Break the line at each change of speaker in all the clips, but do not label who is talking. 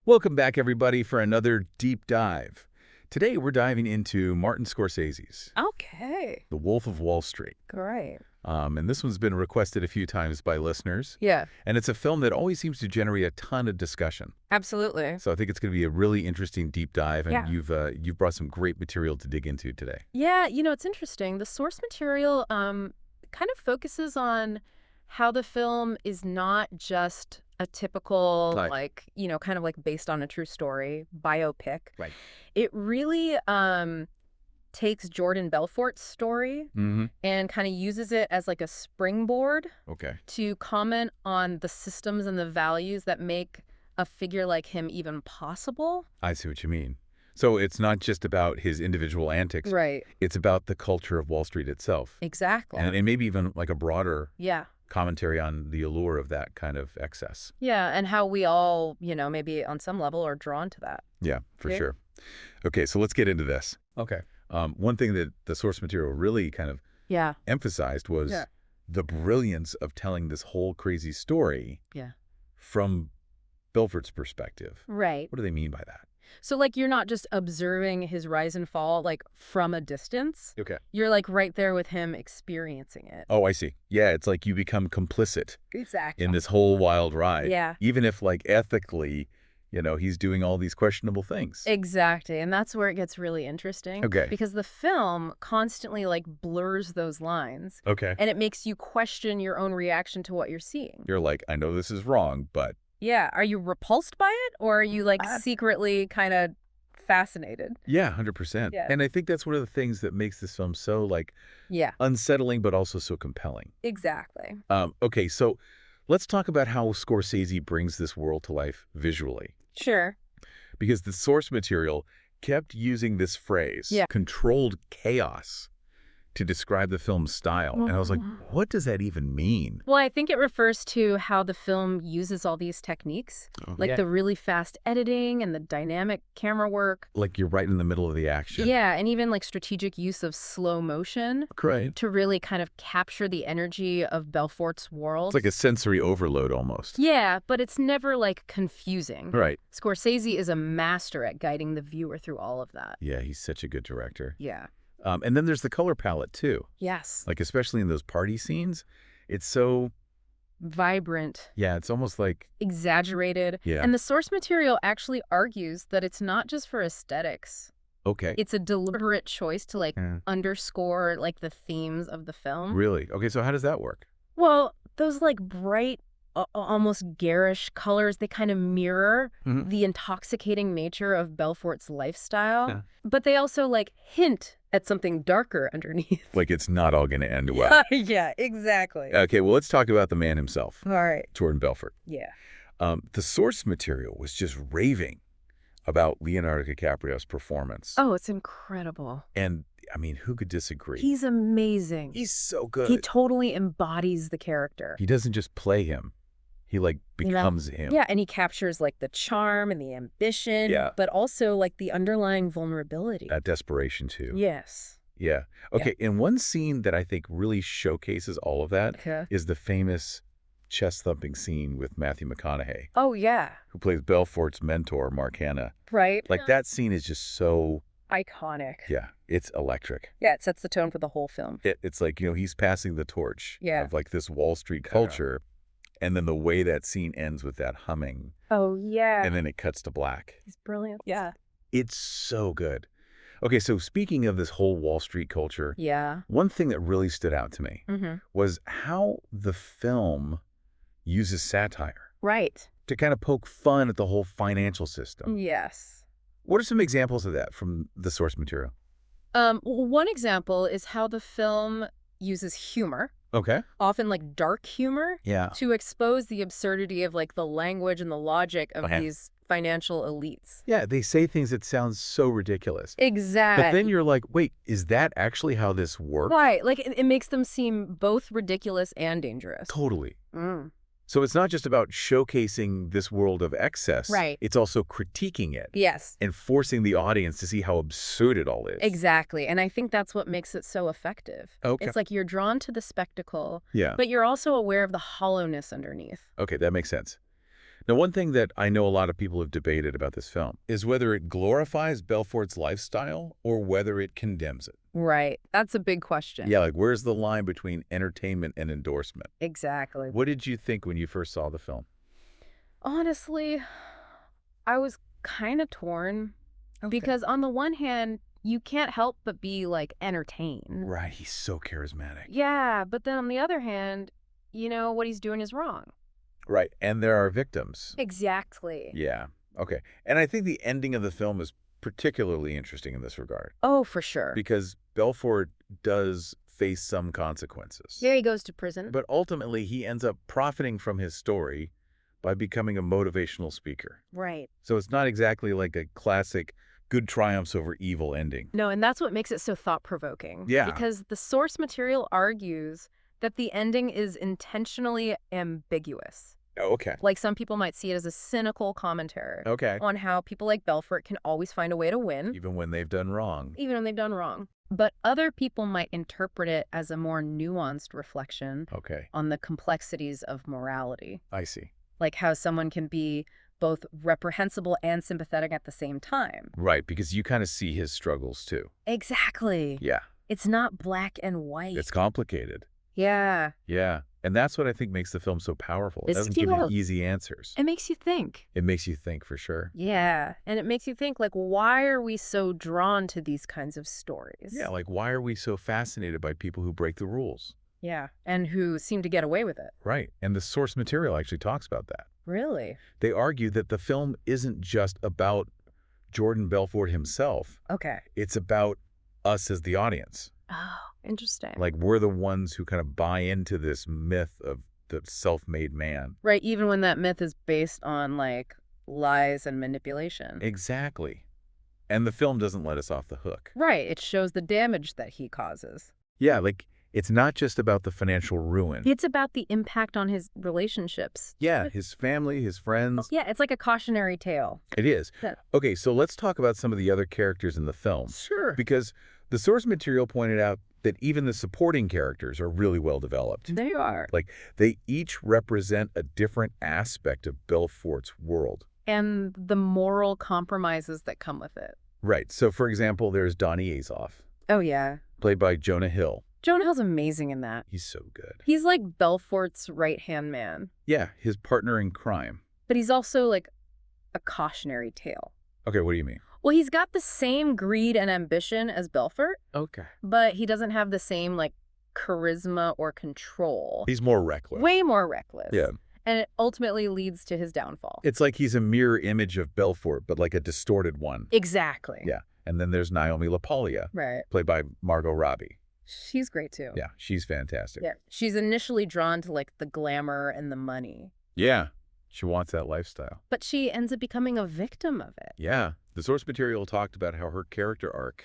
Welcome back, everybody, for another deep dive. Today, we're diving into Martin Scorsese's
Okay.
The Wolf of Wall Street.
Great.
And this one's been requested a few times by listeners.
Yeah,
And it's a film that always seems to generate a ton of discussion.
absolutely.
So I think it's going to be a really interesting deep dive, and
Yeah.
you've brought some great material to dig into today.
Yeah, it's interesting. The source material kind of focuses on how the film is not just a typical,
Right.
kind of like based on a true story biopic.
Right.
It really takes Jordan Belfort's story
Mm-hmm.
and kind of uses it as like a springboard
Okay.
to comment on the systems and the values that make a figure like him even possible.
I see what you mean. So it's not just about his individual antics.
Right.
It's about the culture of Wall Street itself.
Exactly.
And maybe even like a broader
Yeah.
commentary on the allure of that kind of excess.
Yeah, and how we all, maybe on some level are drawn to that.
Yeah, for
Yeah.
sure. Okay, so let's get into this. Okay. One thing that the source material really kind of
Yeah.
emphasized was
Yeah.
the brilliance of telling this whole crazy story
Yeah.
from Belfort's perspective.
Right.
What do they mean by that?
So like you're not just observing his rise and fall like from a distance.
Okay.
You're like right there with him experiencing it.
Oh, I see. Yeah, it's like you become complicit
Exactly.
in this whole wild ride.
Yeah.
Even if like ethically, he's doing all these questionable things.
Exactly. And that's where it gets really interesting.
Okay.
Because the film constantly like blurs those lines
Okay.
and it makes you question your own reaction to what you're seeing.
You're like, I know this is wrong, but
Yeah. Are you repulsed by it or are you like
Uh,
secretly kind of fascinated?
yeah, 100%.
Yeah.
And I think that's one of the things that makes this film so like
Yeah,
unsettling, but also so compelling.
exactly.
Okay, so let's talk about how Scorsese brings this world to life visually.
Sure.
Because the source material kept using this phrase,
Yeah.
controlled chaos, to describe the film's style. And I was like, what does that even mean?
Well, I think it refers to how the film uses all these techniques, like
Yeah.
the really fast editing and the dynamic camera work.
Like you're right in the middle of the action.
Yeah, and even like strategic use of slow motion
Right.
to really kind of capture the energy of Belfort's world.
It's like a sensory overload almost.
Yeah, but it's never like confusing.
Right.
Scorsese is a master at guiding the viewer through all of that.
Yeah, he's such a good director.
Yeah.
And then there's the color palette too.
Yes.
Like especially in those party scenes, it's so,
Vibrant.
yeah, it's almost like,
Exaggerated.
yeah.
And the source material actually argues that it's not just for aesthetics.
Okay.
It's a deliberate choice to like
Yeah.
underscore like the themes of the film.
Really? Okay, so how does that work?
Well, those like bright, almost garish colors, they kind of mirror
Mhm.
the intoxicating nature of Belfort's lifestyle.
Yeah.
But they also like hint at something darker underneath.
Like it's not all going to end well.
Yeah, exactly.
Okay, well, let's talk about the man himself,
All right.
Jordan Belfort.
Yeah.
The source material was just raving about Leonardo DiCaprio's performance.
Oh, it's incredible.
And, I mean, who could disagree?
He's amazing.
He's so good.
He totally embodies the character.
He doesn't just play him. He, like,
You know?
becomes him.
Yeah, and he captures like the charm and the ambition,
Yeah.
but also like the underlying vulnerability.
That desperation, too.
Yes.
Yeah. Okay, and one scene that I think really showcases all of that
Okay.
is the famous chest-thumping scene with Matthew McConaughey,
Oh, yeah.
who plays Belfort's mentor, Mark Hanna.
Right?
Like, that scene is just so,
Iconic.
yeah, it's electric.
Yeah, it sets the tone for the whole film.
It's like, he's passing the torch
Yeah.
of, like, this Wall Street culture, and then the way that scene ends with that humming,
Oh, yeah.
and then it cuts to black.
He's brilliant. Yeah.
It's so good. Okay, so speaking of this whole Wall Street culture,
Yeah.
one thing that really stood out to me
Mm-hmm.
was how the film uses satire
Right.
to kind of poke fun at the whole financial system.
Yes.
What are some examples of that from the source material?
One example is how the film uses humor,
Okay.
often like dark humor,
Yeah.
to expose the absurdity of like the language and the logic of
Okay.
these financial elites.
Yeah, they say things that sound so ridiculous.
Exactly.
But then you're like, wait, is that actually how this works?
Right. Like it makes them seem both ridiculous and dangerous.
Totally.
Mm.
So it's not just about showcasing this world of excess.
Right.
It's also critiquing it
Yes.
and forcing the audience to see how absurd it all is.
Exactly. And I think that's what makes it so effective.
Okay.
It's like you're drawn to the spectacle,
Yeah.
but you're also aware of the hollowness underneath.
Okay, that makes sense. Now, one thing that I know a lot of people have debated about this film is whether it glorifies Belfort's lifestyle or whether it condemns it.
Right. That's a big question.
Yeah, like where's the line between entertainment and endorsement?
Exactly.
What did you think when you first saw the film?
Honestly, I was kind of torn
Okay.
because on the one hand, you can't help but be like entertained.
Right, he's so charismatic.
Yeah, but then on the other hand, what he's doing is wrong.
Right, and there are victims.
Exactly.
Yeah, okay. And I think the ending of the film is particularly interesting in this regard
Oh, for sure.
because Belfort does face some consequences.
Yeah, he goes to prison.
But ultimately, he ends up profiting from his story by becoming a motivational speaker.
Right.
So it's not exactly like a classic good triumphs over evil ending.
No, and that's what makes it so thought-provoking.
Yeah.
Because the source material argues that the ending is intentionally ambiguous.
Oh, okay.
Like some people might see it as a cynical commentary
Okay.
on how people like Belfort can always find a way to win,
Even when they've done wrong.
even when they've done wrong. But other people might interpret it as a more nuanced reflection
Okay,
on the complexities of morality.
I see.
Like how someone can be both reprehensible and sympathetic at the same time.
Right, because you kind of see his struggles too.
Exactly.
Yeah,
It's not black and white.
it's complicated.
Yeah.
Yeah, and that's what I think makes the film so powerful. It
It's
doesn't give you
still-
easy answers.
It makes you think.
It makes you think for sure.
Yeah. And it makes you think, like, why are we so drawn to these kinds of stories?
Yeah, like why are we so fascinated by people who break the rules?
Yeah. And who seem to get away with it.
Right, and the source material actually talks about that.
Really?
They argue that the film isn't just about Jordan Belfort himself.
Okay.
It's about us as the audience.
Oh, interesting.
Like we're the ones who kind of buy into this myth of the self-made man.
Right. Even when that myth is based on, like, lies and manipulation.
Exactly. And the film doesn't let us off the hook.
Right. It shows the damage that he causes.
Yeah, like it's not just about the financial ruin.
It's about the impact on his relationships.
Yeah, his family, his friends.
Yeah, it's like a cautionary tale.
It is.
Yeah.
Okay, so let's talk about some of the other characters in the film.
Sure.
Because the source material pointed out that even the supporting characters are really well developed.
They are.
Like, they each represent a different aspect of Belfort's world.
And the moral compromises that come with it.
Right. So, for example, there's Donnie Azoff,
Oh, yeah.
played by Jonah Hill.
Jonah Hill's amazing in that.
He's so good.
He's like Belfort's right-hand man.
Yeah, his partner in crime.
But he's also like a cautionary tale.
Okay, what do you mean?
Well, he's got the same greed and ambition as Belfort,
Okay.
but he doesn't have the same, like, charisma or control.
He's more reckless.
Way more reckless.
Yeah.
And it ultimately leads to his downfall.
It's like he's a mirror image of Belfort, but like a distorted one.
Exactly.
Yeah. And then there's Naomi LaPaglia,
Right.
played by Margot Robbie.
She's great, too.
Yeah, she's fantastic.
Yeah. She's initially drawn to, like, the glamour and the money.
Yeah, she wants that lifestyle.
But she ends up becoming a victim of it.
Yeah. The source material talked about how her character arc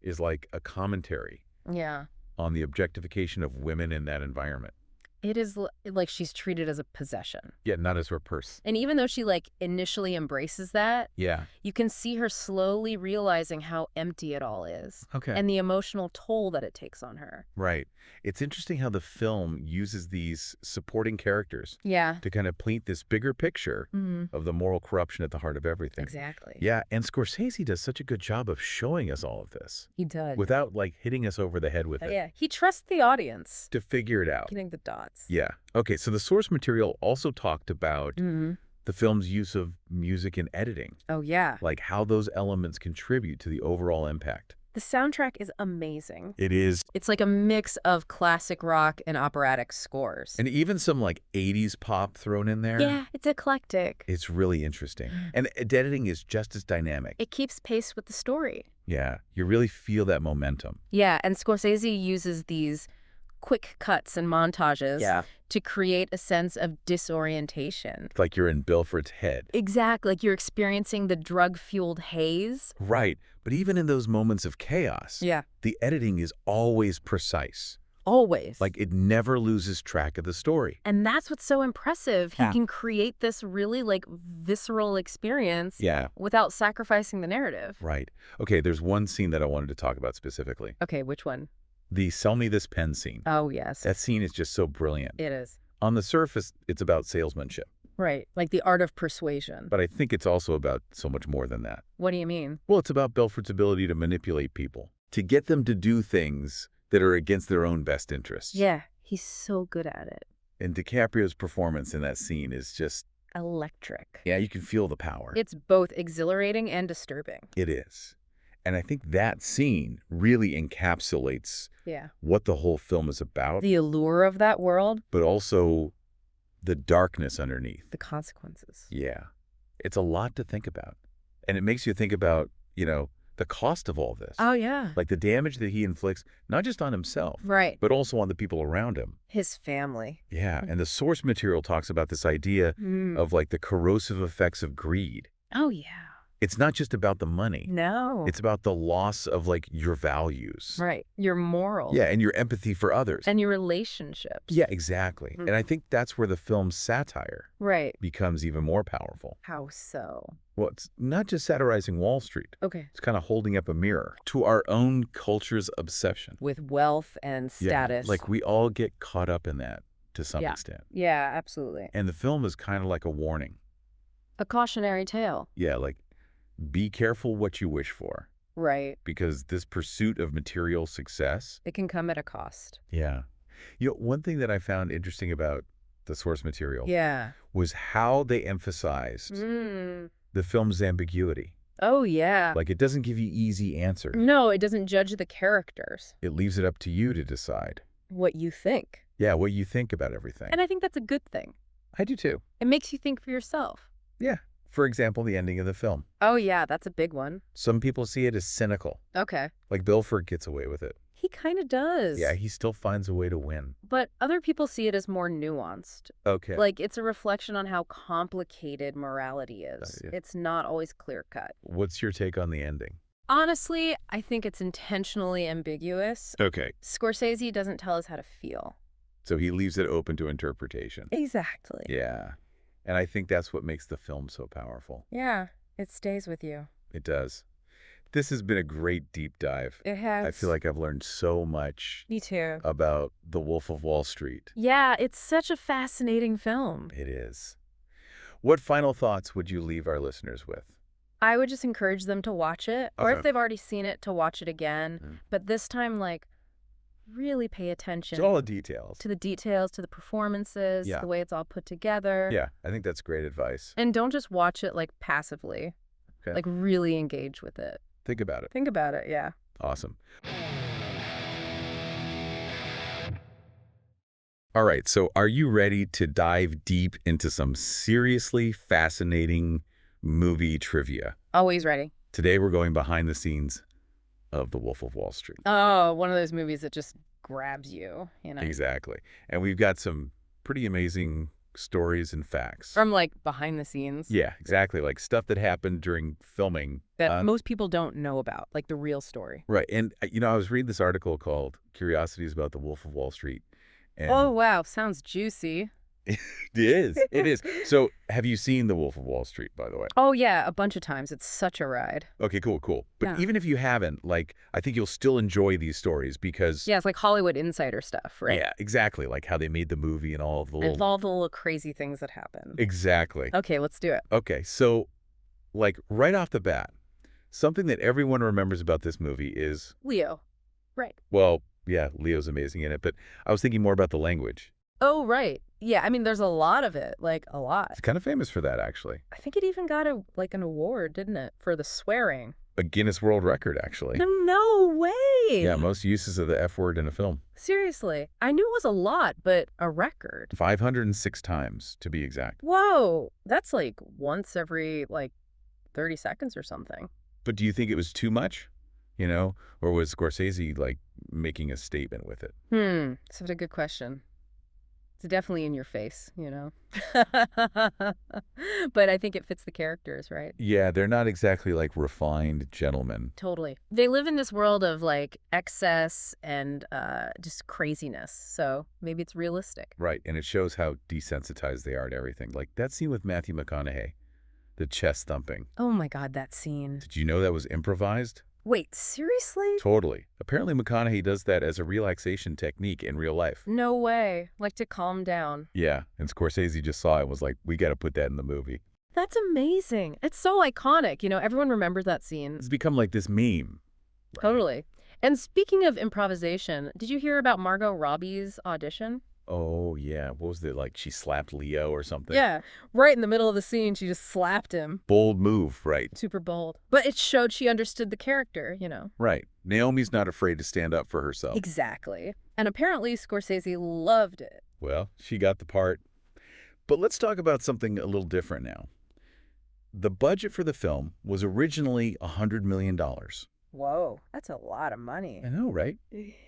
is like a commentary
Yeah.
on the objectification of women in that environment.
It is like she's treated as a possession.
Yeah, not as her purse.
And even though she, like, initially embraces that,
Yeah.
you can see her slowly realizing how empty it all is.
Okay.
And the emotional toll that it takes on her.
Right. It's interesting how the film uses these supporting characters
Yeah.
to kind of paint this bigger picture of the moral corruption at the heart of everything.
Exactly.
Yeah, and Scorsese does such a good job of showing us all of this
He does.
without like hitting us over the head with it
Yeah. He trusts the audience.
to figure it out.
Getting the dots.
Yeah. Okay, so the source material also talked about
Mm-hmm.
the film's use of music and editing,
Oh, yeah.
like how those elements contribute to the overall impact.
The soundtrack is amazing.
It is.
It's like a mix of classic rock and operatic scores.
And even some like 80s pop thrown in there.
Yeah, it's eclectic.
It's really interesting. And editing is just as dynamic.
It keeps pace with the story.
Yeah, you really feel that momentum.
Yeah, and Scorsese uses these quick cuts and montages to create a sense of disorientation.
It's like you're in Belfort's head.
Exactly, like you're experiencing the drug-fueled haze.
Right, but even in those moments of chaos,
Yeah.
the editing is always precise.
Always.
Like it never loses track of the story.
And that's what's so impressive. He
Yeah.
can create this really, like, visceral experience
Yeah,
without sacrificing the narrative.
right. Okay, there's one scene that I wanted to talk about specifically.
Okay, which one?
The sell me this pen scene.
Oh, yes.
That scene is just so brilliant.
It is.
On the surface, it's about salesmanship.
Right. Like the art of persuasion.
But I think it's also about so much more than that.
What do you mean?
Well, it's about Belfort's ability to manipulate people, to get them to do things that are against their own best interests.
Yeah, he's so good at it.
And DiCaprio's performance in that scene is just,
Electric.
yeah, you can feel the power.
It's both exhilarating and disturbing.
It is. And I think that scene really encapsulates
Yeah.
what the whole film is about,
The allure of that world,
but also the darkness underneath.
the consequences.
Yeah. It's a lot to think about. And it makes you think about, the cost of all this.
Oh, yeah.
Like the damage that he inflicts, not just on himself,
Right.
but also on the people around him.
His family.
Yeah. And the source material talks about this idea of like the corrosive effects of greed.
Oh, yeah.
It's not just about the money.
No.
It's about the loss of like your values.
Right. Your morals.
Yeah. And your empathy for others.
And your relationships.
Yeah, exactly. And I think that's where the film's satire
Right.
becomes even more powerful.
How so?
Well, it's not just satirizing Wall Street.
Okay.
It's kind of holding up a mirror to our own culture's obsession.
With wealth and status.
Yeah, like we all get caught up in that to some extent.
Yeah, absolutely.
And the film is kind of like a warning.
A cautionary tale.
Yeah, like be careful what you wish for.
Right.
Because this pursuit of material success.
It can come at a cost.
Yeah. One thing that I found interesting about the source material was how they emphasized the film's ambiguity.
Oh, yeah.
Like it doesn't give you easy answers.
No, it doesn't judge the characters.
It leaves it up to you to decide.
What you think.
Yeah, what you think about everything.
And I think that's a good thing.
I do too.
It makes you think for yourself.
Yeah. For example, the ending of the film.
Oh, yeah, that's a big one.
Some people see it as cynical.
Okay.
Like Belfort gets away with it.
He kind of does.
Yeah, he still finds a way to win.
But other people see it as more nuanced.
Okay.
Like, it's a reflection on how complicated morality is.
Yeah.
It's not always clear-cut.
What's your take on the ending?
Honestly, I think it's intentionally ambiguous.
Okay.
Scorsese doesn't tell us how to feel.
So he leaves it open to interpretation.
Exactly.
Yeah. And I think that's what makes the film so powerful.
Yeah, it stays with you.
It does. This has been a great deep dive.
It has.
I feel like I've learned so much
Me too.
about The Wolf of Wall Street.
Yeah, it's such a fascinating film.
It is. What final thoughts would you leave our listeners with?
I would just encourage them to watch it, or
Okay.
if they've already seen it, to watch it again.
Mm.
But this time, like, really pay attention
To all the details.
to the details, to the performances,
Yeah.
the way it's all put together.
Yeah, I think that's great advice.
And don't just watch it, like, passively.
Okay.
Like, really engage with it.
Think about it.
Think about it, yeah.
Awesome. All right, so are you ready to dive deep into some seriously fascinating movie trivia?
Always ready.
Today we're going behind the scenes of The Wolf of Wall Street.
Oh, one of those movies that just grabs you, you know?
Exactly. And we've got some pretty amazing stories and facts.
From, like, behind the scenes.
Yeah, exactly. Like stuff that happened during filming.
That most people don't know about, like the real story.
Right. And, I was reading this article called Curiosities about The Wolf of Wall Street. And
Oh, wow. Sounds juicy.
It is. It is. So have you seen The Wolf of Wall Street, by the way?
Oh, yeah, a bunch of times. It's such a ride.
Okay, cool. But
Yeah.
even if you haven't, like, I think you'll still enjoy these stories because...
Yeah, it's like Hollywood insider stuff, right?
Yeah, exactly. Like how they made the movie and all of the
And
little...
all the little crazy things that happen.
Exactly.
Okay, let's do it.
Okay, so, like, right off the bat, something that everyone remembers about this movie is...
Leo. Right.
Well, yeah, Leo's amazing in it, but I was thinking more about the language.
Oh, right. Yeah, I mean, there's a lot of it, like a lot.
It's kind of famous for that, actually.
I think it even got an award, didn't it, for the swearing?
A Guinness World Record, actually.
No way.
Yeah, most uses of the F word in a film.
Seriously. I knew it was a lot, but a record.
506 times, to be exact.
Whoa. That's like once every, 30 seconds or something.
But do you think it was too much? Or was Scorsese, like, making a statement with it?
Such a good question. It's definitely in your face, But I think it fits the characters, right?
Yeah, they're not exactly, like, refined gentlemen.
Totally. They live in this world of, excess and just craziness. So maybe it's realistic.
Right, and it shows how desensitized they are to everything. Like, that scene with Matthew McConaughey, the chest thumping.
Oh, my God, that scene.
Did you know that was improvised?
Wait, seriously?
Totally. Apparently McConaughey does that as a relaxation technique in real life.
No way. Like to calm down.
Yeah, and Scorsese just saw it and was like, we got to put that in the movie.
That's amazing. It's so iconic. Everyone remembers that scene.
It's become like this meme. Right?
Totally. And speaking of improvisation, did you hear about Margot Robbie's audition?
Oh, yeah. What was it like? She slapped Leo or something?
Yeah. Right in the middle of the scene, she just slapped him.
Bold move, right?
Super bold. But it showed she understood the character.
Right. Naomi's not afraid to stand up for herself.
Exactly. And apparently Scorsese loved it.
Well, she got the part. But let's talk about something a little different now. The budget for the film was originally $100 million.
Whoa, that's a lot of money.
I know, right?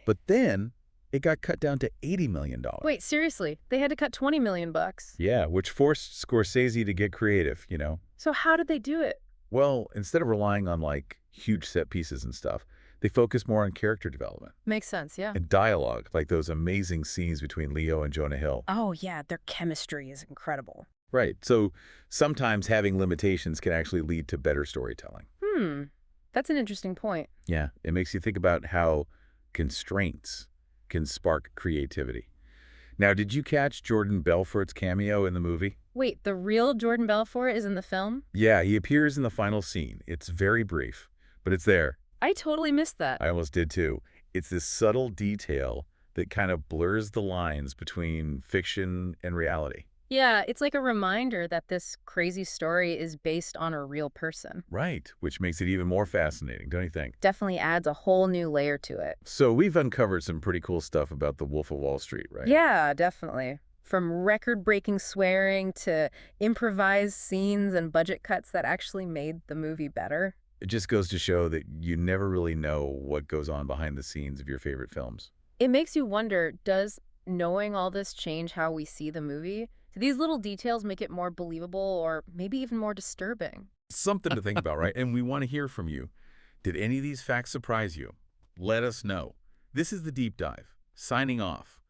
But then it got cut down to $80 million.
Wait, seriously? They had to cut $20 million.
Yeah, which forced Scorsese to get creative.
So how did they do it?
Well, instead of relying on, like, huge set pieces and stuff, they focused more on character development.
Makes sense, yeah.
And dialogue, like those amazing scenes between Leo and Jonah Hill.
Oh, yeah, their chemistry is incredible.
Right. So sometimes having limitations can actually lead to better storytelling.
That's an interesting point.
Yeah, it makes you think about how constraints can spark creativity. Now, did you catch Jordan Belfort's cameo in the movie?
Wait, the real Jordan Belfort is in the film?
Yeah, he appears in the final scene. It's very brief, but it's there.
I totally missed that.
I almost did too. It's this subtle detail that kind of blurs the lines between fiction and reality.
Yeah, it's like a reminder that this crazy story is based on a real person.
Right, which makes it even more fascinating, don't you think?
Definitely adds a whole new layer to it.
So we've uncovered some pretty cool stuff about The Wolf of Wall Street, right?
Yeah, definitely. From record-breaking swearing to improvised scenes and budget cuts that actually made the movie better.
It just goes to show that you never really know what goes on behind the scenes of your favorite films.
It makes you wonder, does knowing all this change how we see the movie? Do these little details make it more believable or maybe even more disturbing?
Something to think about, right? And we want to hear from you. Did any of these facts surprise you? Let us know. This is The Deep Dive. Signing off.